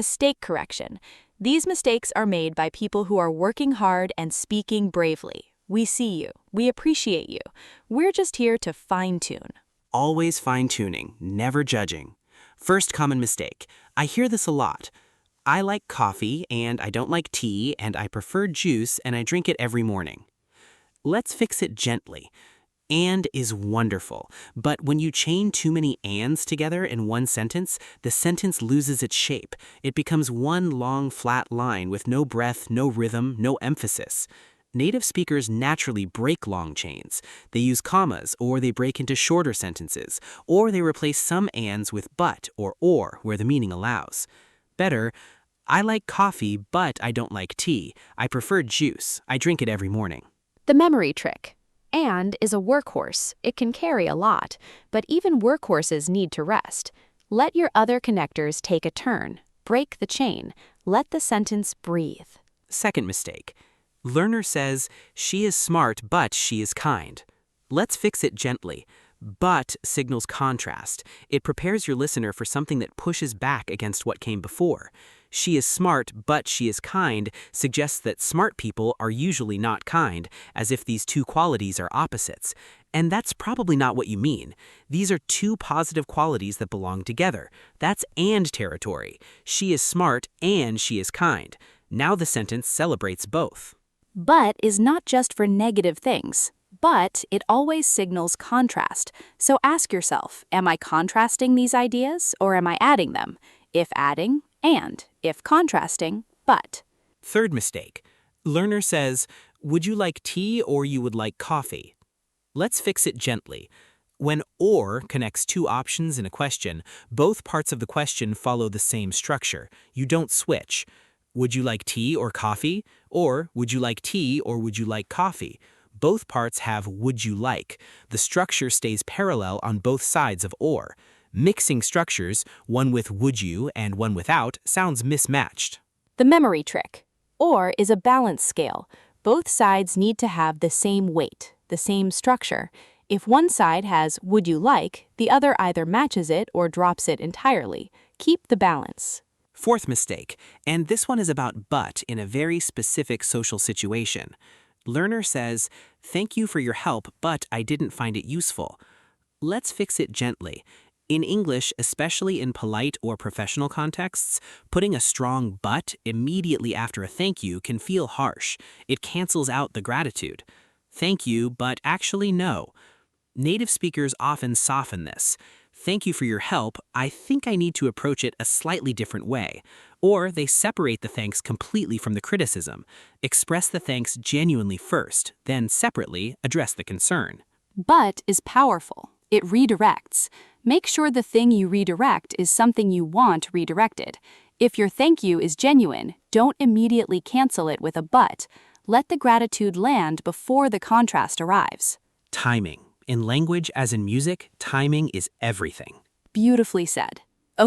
Mistake correction. These mistakes are made by people who are working hard and speaking bravely. We see you. We appreciate you. We're just here to fine-tune. Always fine-tuning, never judging. First common mistake. I hear this a lot. I like coffee, and I don't like tea, and I prefer juice, and I drink it every morning. Let's fix it gently. And is wonderful, but when you chain too many ands together in one sentence, the sentence loses its shape. It becomes one long, flat line with no breath, no rhythm, no emphasis. Native speakers naturally break long chains. They use commas, or they break into shorter sentences, or they replace some ands with but or where the meaning allows. Better, I like coffee, but I don't like tea. I prefer juice. I drink it every morning. The memory trick. And is a workhorse. It can carry a lot, but even workhorses need to rest. Let your other connectors take a turn. Break the chain. Let the sentence breathe. Second mistake. Learner says, she is smart, but she is kind. Let's fix it gently. But signals contrast. It prepares your listener for something that pushes back against what came before. She is smart, but she is kind suggests that smart people are usually not kind, as if these two qualities are opposites. And that's probably not what you mean. These are two positive qualities that belong together. That's and territory. She is smart and she is kind. Now the sentence celebrates both. But is not just for negative things. But it always signals contrast. So ask yourself, am I contrasting these ideas or am I adding them? If adding, and. If contrasting, but. Third mistake. Learner says, would you like tea or you would like coffee? Let's fix it gently. When or connects two options in a question, both parts of the question follow the same structure. You don't switch. Would you like tea or coffee? Or would you like tea or would you like coffee? Both parts have would you like. The structure stays parallel on both sides of or. Mixing structures, one with would you and one without, sounds mismatched. The memory trick. Or is a balance scale. Both sides need to have the same weight, the same structure. If one side has would you like, the other either matches it or drops it entirely. Keep the balance. Fourth mistake, and this one is about but in a very specific social situation. Learner says, thank you for your help, but I didn't find it useful. Let's fix it gently. In English, especially in polite or professional contexts, putting a strong but immediately after a thank you can feel harsh. It cancels out the gratitude. Thank you, but actually no. Native speakers often soften this. Thank you for your help. I think I need to approach it a slightly different way. Or they separate the thanks completely from the criticism. Express the thanks genuinely first, then separately address the concern. But is powerful. It redirects. Make sure the thing you redirect is something you want redirected. If your thank you is genuine, don't immediately cancel it with a but. Let the gratitude land before the contrast arrives. Timing. In language as in music, timing is everything. Beautifully said.